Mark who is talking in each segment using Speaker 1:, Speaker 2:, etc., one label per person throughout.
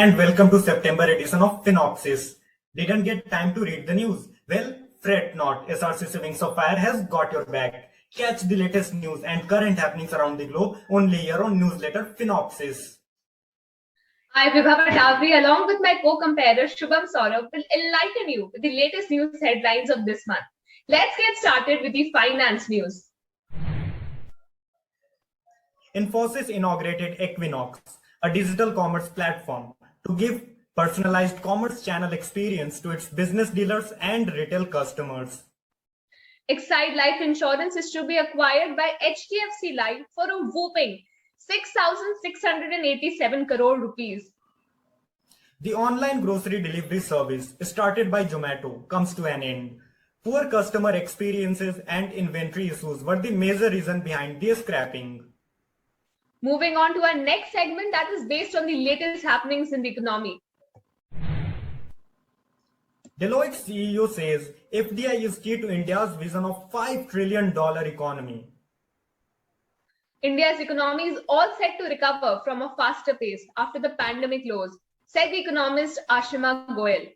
Speaker 1: and welcome to September edition of Finopsis. Didn't get time to read the news? Well, fret not, SRCC Wings of Fire has got your back. Catch the latest news and current happenings around the globe only here on newsletter Finopsis.
Speaker 2: I, Vibha Patavri, along with my co-comparer Shubham Saurabh, will enlighten you with the latest news headlines of this month. Let's get started with the finance news.
Speaker 1: Infosys inaugurated Equinox, a digital commerce platform, to give personalized commerce channel experience to its business dealers and retail customers.
Speaker 2: Exide Life Insurance is to be acquired by HDFC Life for a whopping 6,687 crore rupees.
Speaker 1: The online grocery delivery service started by Zomato comes to an end. Poor customer experiences and inventory issues were the major reason behind the scrapping.
Speaker 2: Moving on to our next segment that is based on the latest happenings in the economy.
Speaker 1: Deloitte CEO says FDI is key to India's vision of $5 trillion economy.
Speaker 2: India's economy is all set to recover from a faster pace after the pandemic lows, said the economist Ashima Goyal.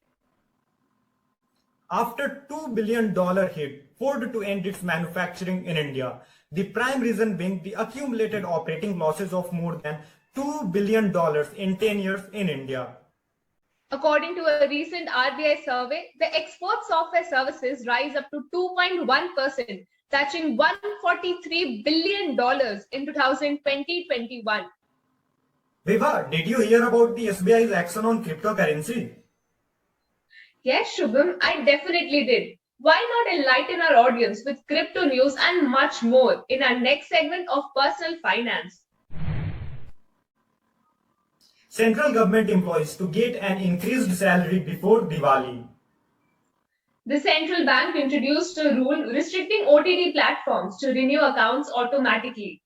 Speaker 1: After $2 billion hit, Ford to end its manufacturing in India, the prime reason being the accumulated operating losses of more than $2 billion in 10 years in India.
Speaker 2: According to a recent RBI survey, the export software services rise up to 2.1%, touching $143 billion in 2020-21.
Speaker 1: Viva, did you hear about the SBI's action on cryptocurrency?
Speaker 2: Yes, Shubham, I definitely did. Why not enlighten our audience with crypto news and much more in our next segment of Personal Finance?
Speaker 1: Central government employees to get an increased salary before Diwali.
Speaker 2: The central bank introduced a rule restricting OTT platforms to renew accounts automatically.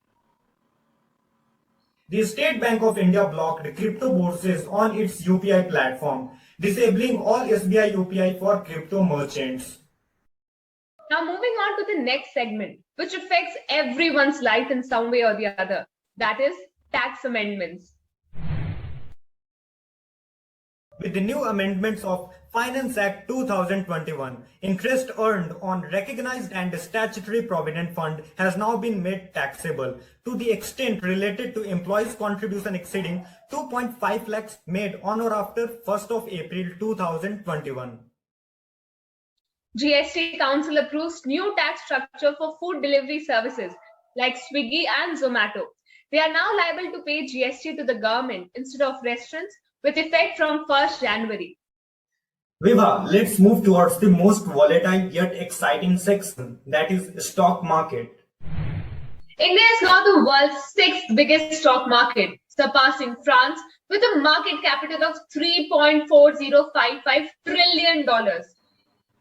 Speaker 1: The State Bank of India blocked crypto bourses on its UPI platform, disabling all SBI UPI for crypto merchants.
Speaker 2: Now moving on to the next segment, which affects everyone's life in some way or the other, that is tax amendments.
Speaker 1: With the new amendments of Finance Act 2021, interest earned on recognized and statutory provident fund has now been made taxable to the extent related to employees' contribution exceeding 2.5 lakhs made on or after 1st of April 2021.
Speaker 2: GST Council approves new tax structure for food delivery services like Swiggy and Zomato. They are now liable to pay GST to the government instead of restaurants with effect from 1st January.
Speaker 1: Viva, let's move towards the most volatile yet exciting section, that is stock market.
Speaker 2: India is now the world's 6th biggest stock market, surpassing France with a market capital of $3.4055 trillion.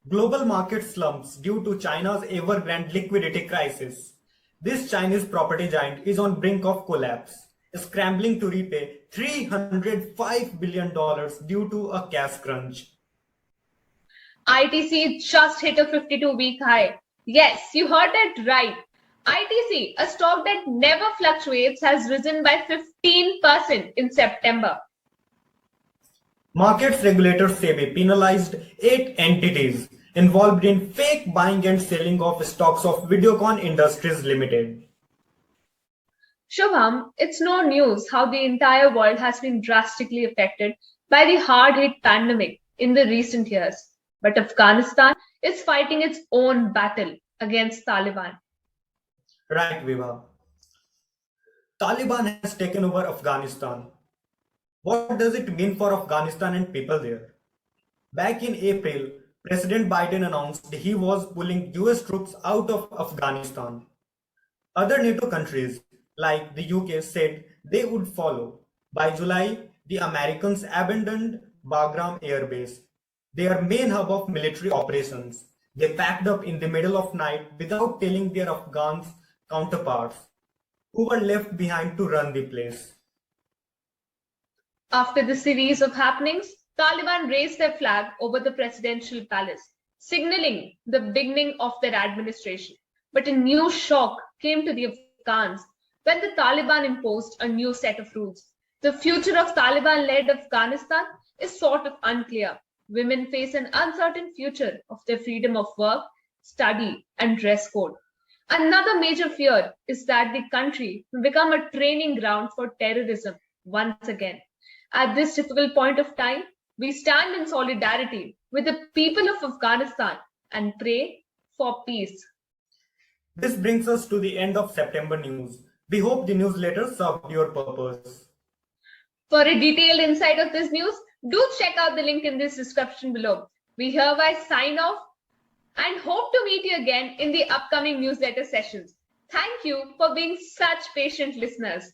Speaker 1: Global market slumps due to China's Evergrande liquidity crisis. This Chinese property giant is on brink of collapse, scrambling to repay $305 billion due to a cash crunch.
Speaker 2: ITC just hit a 52-week high. Yes, you heard that right. ITC, a stock that never fluctuates, has risen by 15% in September.
Speaker 1: Markets regulators SEBI penalized 8 entities involved in fake buying and selling of stocks of Videocon Industries Limited.
Speaker 2: Shubham, it's no news how the entire world has been drastically affected by the hard-hit pandemic in the recent years. But Afghanistan is fighting its own battle against Taliban.
Speaker 1: Right, Viva. Taliban has taken over Afghanistan. What does it mean for Afghanistan and people there? Back in April, President Biden announced he was pulling US troops out of Afghanistan. Other NATO countries, like the UK, said they would follow. By July, the Americans abandoned Bagram Air Base, their main hub of military operations. They packed up in the middle of night without telling their Afghan counterparts, who were left behind to run the place.
Speaker 2: After the series of happenings, Taliban raised their flag over the presidential palace, signaling the beginning of their administration. But a new shock came to the Afghans when the Taliban imposed a new set of rules. The future of Taliban-led Afghanistan is sort of unclear. Women face an uncertain future of their freedom of work, study, and dress code. Another major fear is that the country will become a training ground for terrorism once again. At this difficult point of time, we stand in solidarity with the people of Afghanistan and pray for peace.
Speaker 1: This brings us to the end of September news. We hope the newsletter served your purpose.
Speaker 2: For a detailed insight of this news, do check out the link in this description below. We hereby sign off and hope to meet you again in the upcoming newsletter sessions. Thank you for being such patient listeners.